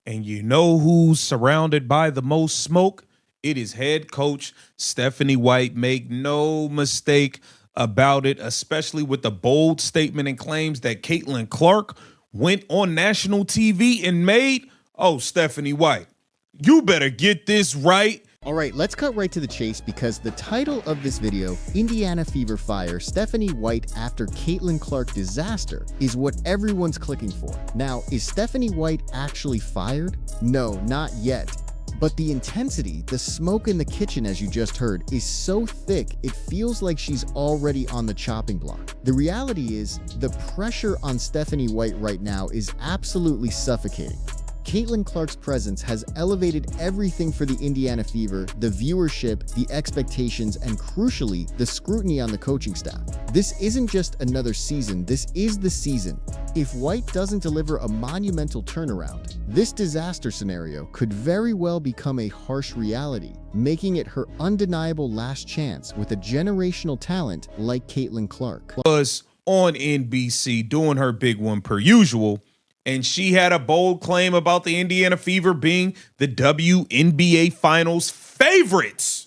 And you know who's surrounded by the most smoke? It is head coach Stephanie White. Make no mistake about it, especially with the bold statement and claims that Caitlin Clark went on national TV and made. Oh, Stephanie White, you better get this right. All right, let's cut right to the chase because the title of this video, Indiana Fever Fire Stephanie White After Caitlin Clark Disaster, is what everyone's clicking for. Now, is Stephanie White actually fired? No, not yet. But the intensity, the smoke in the kitchen, as you just heard, is so thick it feels like she's already on the chopping block. The reality is, the pressure on Stephanie White right now is absolutely suffocating. Caitlin Clark's presence has elevated everything for the Indiana Fever, the viewership, the expectations, and crucially, the scrutiny on the coaching staff. This isn't just another season, this is the season. If White doesn't deliver a monumental turnaround, this disaster scenario could very well become a harsh reality, making it her undeniable last chance with a generational talent like Caitlin Clark. Was on NBC doing her big one per usual, and she had a bold claim about the Indiana Fever being the WNBA Finals favorites.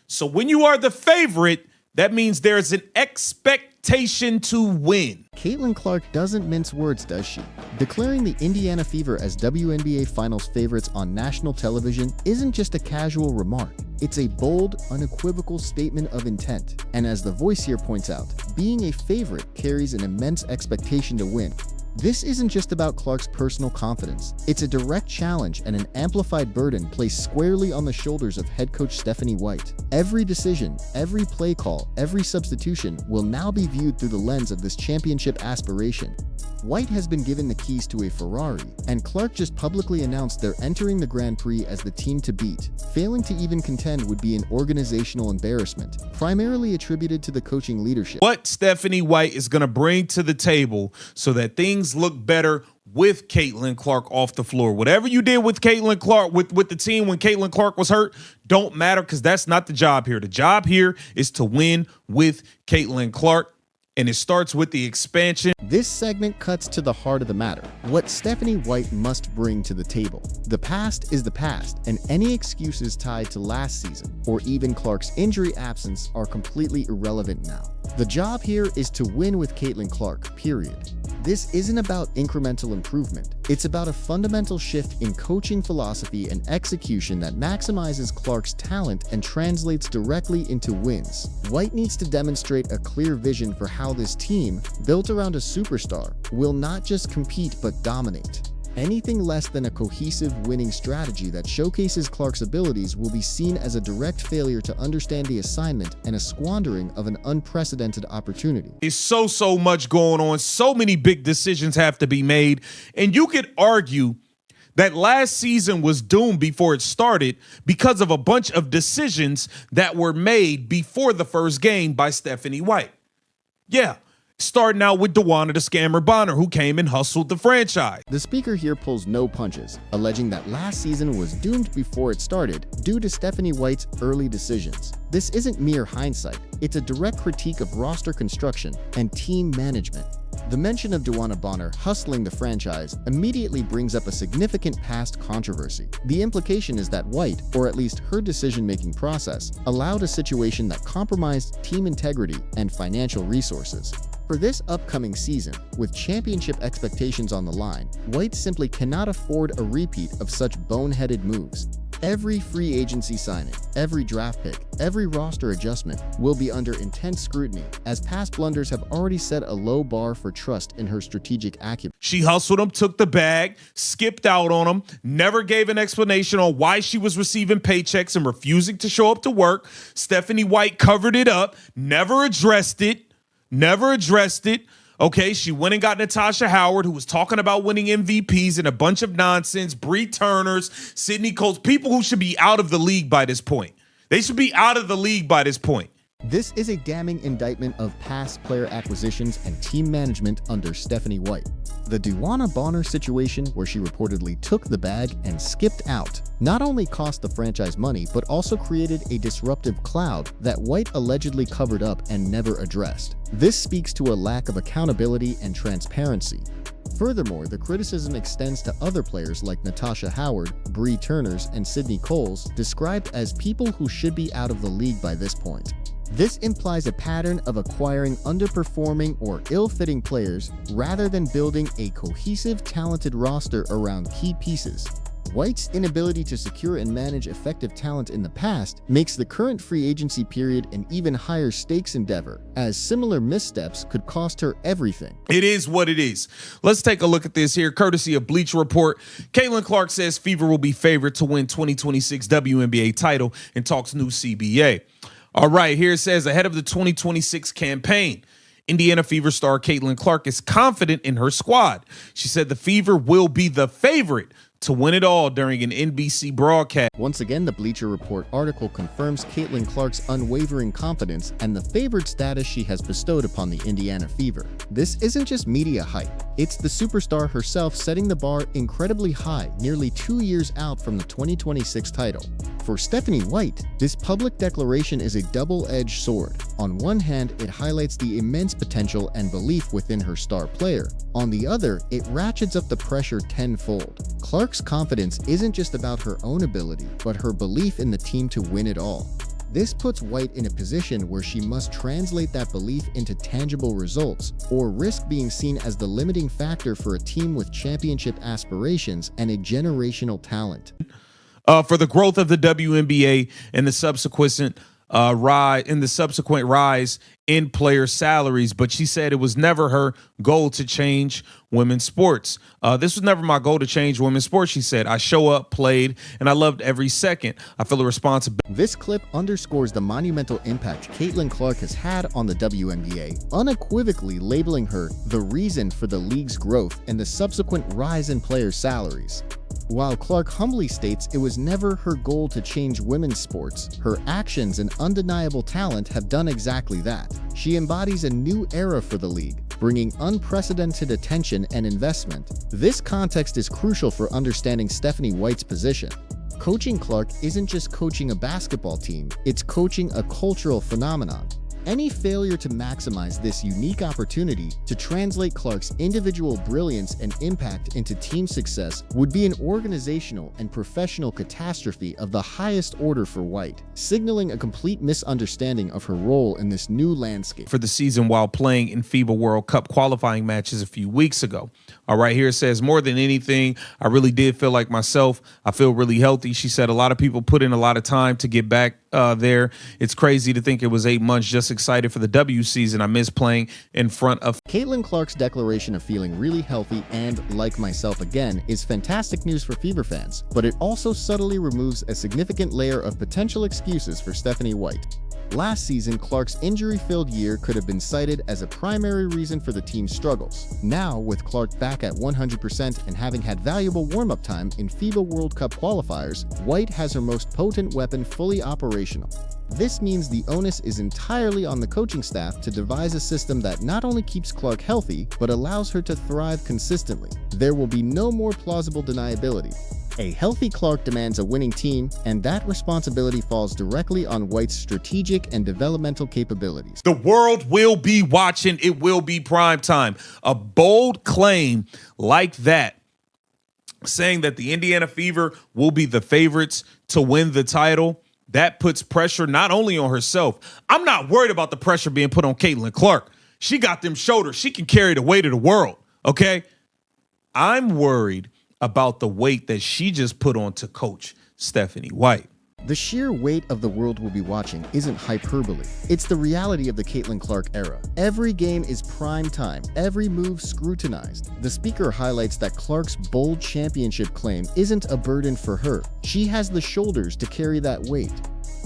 So when you are the favorite, that means there's an expectation to win. Caitlin Clark doesn't mince words, does she? Declaring the Indiana Fever as WNBA Finals favorites on national television isn't just a casual remark. It's a bold, unequivocal statement of intent. And as the voice here points out, being a favorite carries an immense expectation to win. This isn't just about Clark's personal confidence. It's a direct challenge and an amplified burden placed squarely on the shoulders of head coach Stephanie White. Every decision, every play call, every substitution will now be viewed through the lens of this championship aspiration. White has been given the keys to a Ferrari, and Clark just publicly announced they're entering the Grand Prix as the team to beat. Failing to even contend would be an organizational embarrassment, primarily attributed to the coaching leadership. What Stephanie White is going to bring to the table so that things look better with Caitlin Clark off the floor. Whatever you did with Caitlin Clark, with the team when Caitlin Clark was hurt, don't matter because that's not the job here. The job here is to win with Caitlin Clark. And it starts with the expansion. This segment cuts to the heart of the matter, what Stephanie White must bring to the table. The past is the past, and any excuses tied to last season, or even Clark's injury absence, are completely irrelevant now. The job here is to win with Caitlin Clark, period. This isn't about incremental improvement. It's about a fundamental shift in coaching philosophy and execution that maximizes Clark's talent and translates directly into wins. White needs to demonstrate a clear vision for how this team, built around a superstar, will not just compete but dominate. Anything less than a cohesive winning strategy that showcases Clark's abilities will be seen as a direct failure to understand the assignment and a squandering of an unprecedented opportunity. There's so much going on. So many big decisions have to be made. And you could argue that last season was doomed before it started because of a bunch of decisions that were made before the first game by Stephanie White. Yeah. Starting out with DeWanna the Scammer Bonner, who came and hustled the franchise. The speaker here pulls no punches, alleging that last season was doomed before it started due to Stephanie White's early decisions. This isn't mere hindsight, it's a direct critique of roster construction and team management. The mention of DeWanna Bonner hustling the franchise immediately brings up a significant past controversy. The implication is that White, or at least her decision-making process, allowed a situation that compromised team integrity and financial resources. For this upcoming season, with championship expectations on the line, White simply cannot afford a repeat of such boneheaded moves. Every free agency signing, every draft pick, every roster adjustment will be under intense scrutiny, as past blunders have already set a low bar for trust in her strategic acumen. She hustled him, took the bag, skipped out on him, never gave an explanation on why she was receiving paychecks and refusing to show up to work. Stephanie White covered it up, never addressed it. Okay, she went and got Natasha Howard, who was talking about winning MVPs and a bunch of nonsense. Bree Turners, Sydney Coates, people who should be out of the league by this point. They should be out of the league by this point. This is a damning indictment of past player acquisitions and team management under Stephanie White. The Duana Bonner situation, where she reportedly took the bag and skipped out, not only cost the franchise money but also created a disruptive cloud that White allegedly covered up and never addressed. This speaks to a lack of accountability and transparency. Furthermore, the criticism extends to other players like Natasha Howard, Bree Turners, and Sydney Coles, described as people who should be out of the league by this point. This implies a pattern of acquiring underperforming or ill-fitting players rather than building a cohesive, talented roster around key pieces. White's inability to secure and manage effective talent in the past makes the current free agency period an even higher stakes endeavor, as similar missteps could cost her everything. It is what it is. Let's take a look at this here, courtesy of Bleacher Report. Caitlin Clark says Fever will be favored to win 2026 WNBA title and talks new CBA. All right, here it says, ahead of the 2026 campaign, Indiana Fever star Caitlin Clark is confident in her squad. She said the Fever will be the favorite to win it all during an NBC broadcast. Once again, the Bleacher Report article confirms Caitlin Clark's unwavering confidence and the favored status she has bestowed upon the Indiana Fever. This isn't just media hype. It's the superstar herself setting the bar incredibly high, nearly 2 years out from the 2026 title. For Stephanie White, this public declaration is a double-edged sword. On one hand, it highlights the immense potential and belief within her star player. On the other, it ratchets up the pressure tenfold. Clark's confidence isn't just about her own ability, but her belief in the team to win it all. This puts White in a position where she must translate that belief into tangible results, or risk being seen as the limiting factor for a team with championship aspirations and a generational talent. For the growth of the WNBA and the subsequent rise in player salaries, but she said it was never her goal to change women's sports. This was never my goal to change women's sports, she said. I show up, played, and I loved every second. I feel a responsibility. This clip underscores the monumental impact Caitlin Clark has had on the WNBA, unequivocally labeling her the reason for the league's growth and the subsequent rise in player salaries. While Clark humbly states it was never her goal to change women's sports, her actions and undeniable talent have done exactly that. She embodies a new era for the league, bringing unprecedented attention and investment. This context is crucial for understanding Stephanie White's position. Coaching Clark isn't just coaching a basketball team, it's coaching a cultural phenomenon. Any failure to maximize this unique opportunity to translate Clark's individual brilliance and impact into team success would be an organizational and professional catastrophe of the highest order for White, signaling a complete misunderstanding of her role in this new landscape. For the season while playing in FIBA World Cup qualifying matches a few weeks ago. All right, here it says, more than anything, I really did feel like myself. I feel really healthy. She said a lot of people put in a lot of time to get back there. It's crazy to think it was 8 months. Just excited for the W season. I miss playing in front of. Caitlin Clark's declaration of feeling really healthy and like myself again is fantastic news for Fever fans, but it also subtly removes a significant layer of potential excuses for Stephanie White. Last season, Clark's injury-filled year could have been cited as a primary reason for the team's struggles. Now, with Clark back at 100% and having had valuable warm-up time in FIBA World Cup qualifiers, White has her most potent weapon fully operational. This means the onus is entirely on the coaching staff to devise a system that not only keeps Clark healthy, but allows her to thrive consistently. There will be no more plausible deniability. A healthy Clark demands a winning team, and that responsibility falls directly on White's strategic and developmental capabilities. The world will be watching. It will be prime time. A bold claim like that, saying that the Indiana Fever will be the favorites to win the title, that puts pressure not only on herself. I'm not worried about the pressure being put on Caitlin Clark. She got them shoulders. She can carry the weight of the world, okay? I'm worried about the weight that she just put on to coach Stephanie White. The sheer weight of the world will be watching isn't hyperbole. It's the reality of the Caitlin Clark era. Every game is prime time, every move scrutinized. The speaker highlights that Clark's bold championship claim isn't a burden for her. She has the shoulders to carry that weight.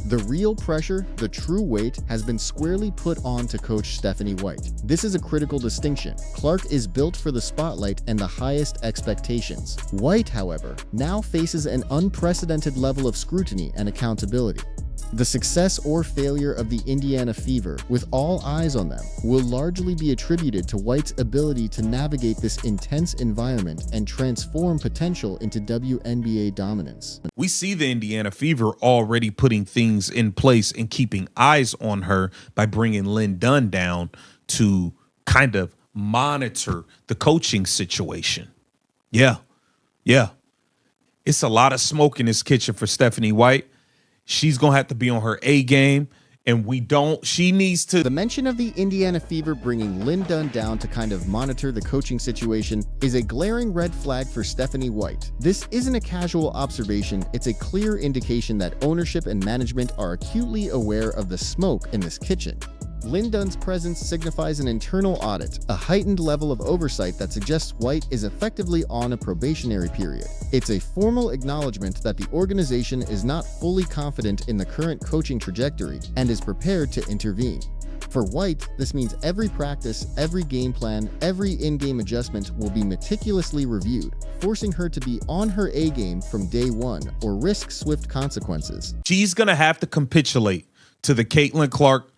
The real pressure, the true weight, has been squarely put on to coach Stephanie White. This is a critical distinction. Clark is built for the spotlight and the highest expectations. White, however, now faces an unprecedented level of scrutiny and accountability. The success or failure of the Indiana Fever, with all eyes on them, will largely be attributed to White's ability to navigate this intense environment and transform potential into WNBA dominance. We see the Indiana Fever already putting things in place and keeping eyes on her by bringing Lynn Dunn down to kind of monitor the coaching situation. Yeah. It's a lot of smoke in this kitchen for Stephanie White. She's going to have to be on her A game, and she needs to. The mention of the Indiana Fever bringing Lynn Dunn down to kind of monitor the coaching situation is a glaring red flag for Stephanie White. This isn't a casual observation, it's a clear indication that ownership and management are acutely aware of the smoke in this kitchen. Lynn Dunn's presence signifies an internal audit, a heightened level of oversight that suggests White is effectively on a probationary period. It's a formal acknowledgement that the organization is not fully confident in the current coaching trajectory and is prepared to intervene. For White, this means every practice, every game plan, every in-game adjustment will be meticulously reviewed, forcing her to be on her A game from day one or risk swift consequences. She's going to have to capitulate to the Caitlin Clark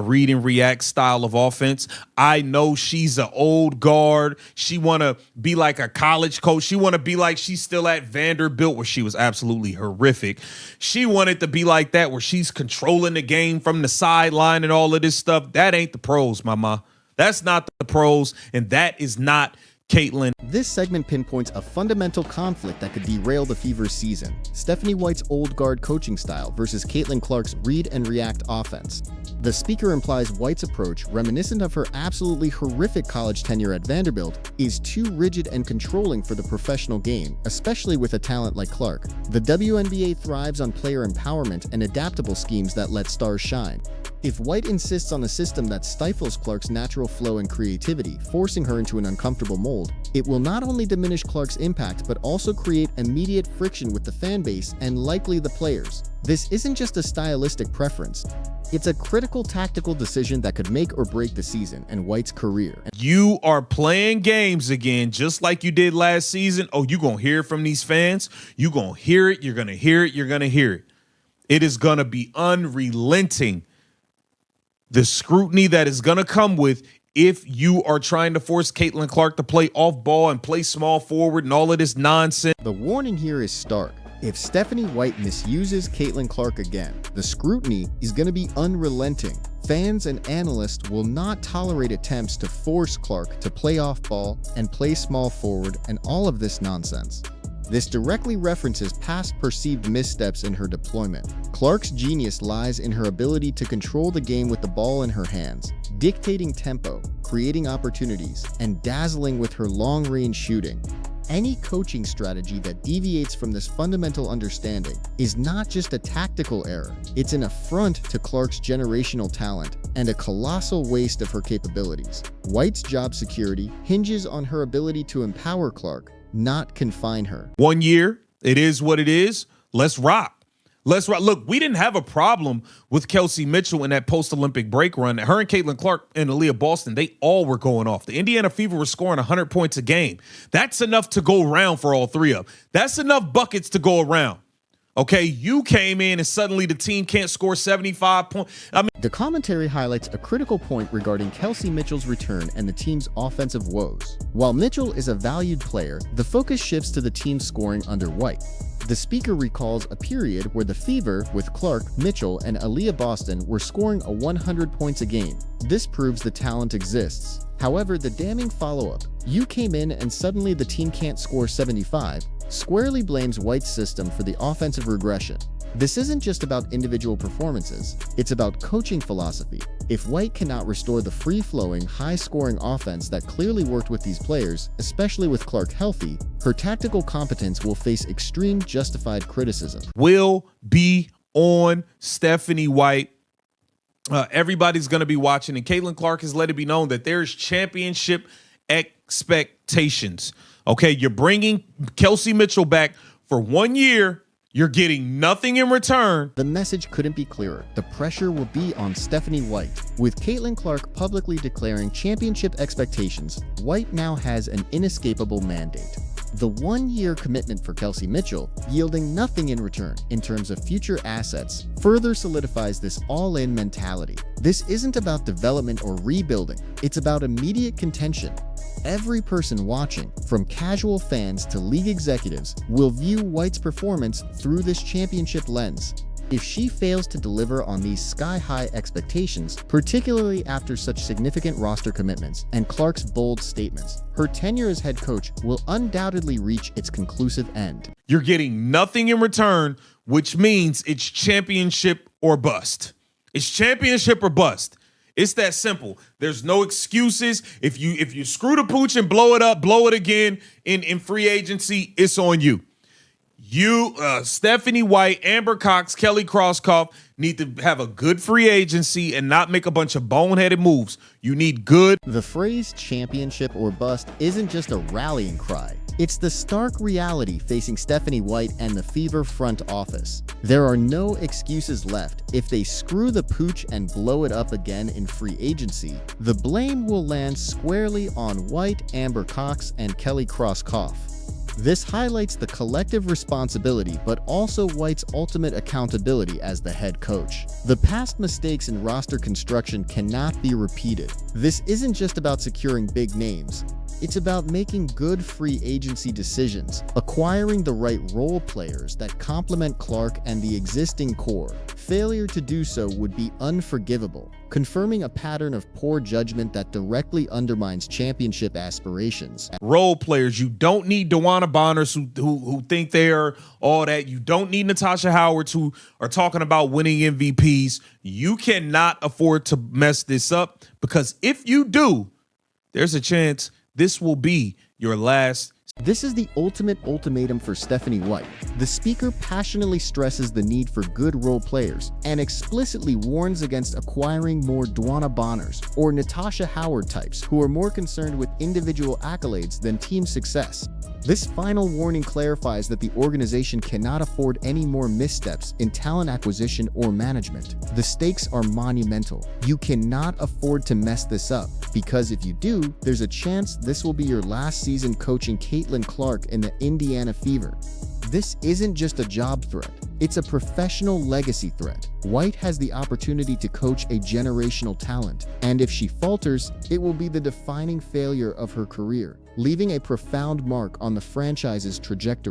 read and react style of offense. I know she's an old guard. She want to be like a college coach. She want to be like she's still at Vanderbilt, where she was absolutely horrific. She wanted to be like that, where she's controlling the game from the sideline and all of this stuff. That ain't the pros, mama. That's not the pros, and that is not Caitlin. This segment pinpoints a fundamental conflict that could derail the Fever's season: Stephanie White's old guard coaching style versus Caitlin Clark's read and react offense. The speaker implies White's approach, reminiscent of her absolutely horrific college tenure at Vanderbilt, is too rigid and controlling for the professional game, especially with a talent like Clark. The WNBA thrives on player empowerment and adaptable schemes that let stars shine. If White insists on a system that stifles Clark's natural flow and creativity, forcing her into an uncomfortable mold, it will not only diminish Clark's impact but also create immediate friction with the fan base and likely the players. This isn't just a stylistic preference. It's a critical tactical decision that could make or break the season and White's career. You are playing games again, just like you did last season. Oh, you're going to hear from these fans. You're going to hear it. You're going to hear it. You're going to hear it. It is going to be unrelenting. The scrutiny that is going to come with if you are trying to force Caitlin Clark to play off ball and play small forward and all of this nonsense. The warning here is stark. If Stephanie White misuses Caitlin Clark again, the scrutiny is going to be unrelenting. Fans and analysts will not tolerate attempts to force Clark to play off ball and play small forward and all of this nonsense. This directly references past perceived missteps in her deployment. Clark's genius lies in her ability to control the game with the ball in her hands, dictating tempo, creating opportunities, and dazzling with her long-range shooting. Any coaching strategy that deviates from this fundamental understanding is not just a tactical error, it's an affront to Clark's generational talent and a colossal waste of her capabilities. White's job security hinges on her ability to empower Clark, not confine her. 1 year, it is what it is. Let's rock. Let's rock. Look, we didn't have a problem with Kelsey Mitchell in that post-Olympic break run. Her and Caitlin Clark and Aaliyah Boston, they all were going off. The Indiana Fever were scoring 100 points a game. That's enough to go around for all three of them. That's enough buckets to go around. Okay, you came in and suddenly the team can't score 75 points. The commentary highlights a critical point regarding Kelsey Mitchell's return and the team's offensive woes. While Mitchell is a valued player, the focus shifts to the team scoring under White. The speaker recalls a period where the Fever, with Clark, Mitchell, and Aaliyah Boston, were scoring 100 points a game. This proves the talent exists. However, the damning follow-up, "You came in and suddenly the team can't score 75, squarely blames White's system for the offensive regression. This isn't just about individual performances, it's about coaching philosophy. If White cannot restore the free-flowing, high-scoring offense that clearly worked with these players, especially with Clark healthy, her tactical competence will face extreme justified criticism." Will be on Stephanie White. Everybody's going to be watching, and Caitlin Clark has let it be known that there's championship expectations. Okay, you're bringing Kelsey Mitchell back for 1 year. You're getting nothing in return. The message couldn't be clearer. The pressure will be on Stephanie White. With Caitlin Clark publicly declaring championship expectations, White now has an inescapable mandate. The 1-year commitment for Kelsey Mitchell, yielding nothing in return in terms of future assets, further solidifies this all-in mentality. This isn't about development or rebuilding, it's about immediate contention. Every person watching, from casual fans to league executives, will view White's performance through this championship lens. If she fails to deliver on these sky-high expectations, particularly after such significant roster commitments and Clark's bold statements, her tenure as head coach will undoubtedly reach its conclusive end. You're getting nothing in return, which means it's championship or bust. It's championship or bust. It's that simple. There's no excuses. If you screw the pooch and blow it up, blow it again in free agency, it's on you. You, Stephanie White, Amber Cox, Kelly Crosskoff need to have a good free agency and not make a bunch of boneheaded moves. You need good. The phrase championship or bust isn't just a rallying cry. It's the stark reality facing Stephanie White and the Fever front office. There are no excuses left. If they screw the pooch and blow it up again in free agency, the blame will land squarely on White, Amber Cox, and Kelly Crosskoff. This highlights the collective responsibility but also White's ultimate accountability as the head coach. The past mistakes in roster construction cannot be repeated. This isn't just about securing big names. It's about making good free agency decisions, acquiring the right role players that complement Clark and the existing core. Failure to do so would be unforgivable, confirming a pattern of poor judgment that directly undermines championship aspirations. Role players. You don't need Dewana Bonners who think they're all that. You don't need Natasha Howards who are talking about winning MVPs. You cannot afford to mess this up, because if you do, there's a chance this will be your last. This is the ultimate ultimatum for Stephanie White. The speaker passionately stresses the need for good role players and explicitly warns against acquiring more Dewana Bonners or Natasha Howard types who are more concerned with individual accolades than team success. This final warning clarifies that the organization cannot afford any more missteps in talent acquisition or management. The stakes are monumental. You cannot afford to mess this up, because if you do, there's a chance this will be your last season coaching Caitlin Clark in the Indiana Fever. This isn't just a job threat, it's a professional legacy threat. White has the opportunity to coach a generational talent, and if she falters, it will be the defining failure of her career, leaving a profound mark on the franchise's trajectory.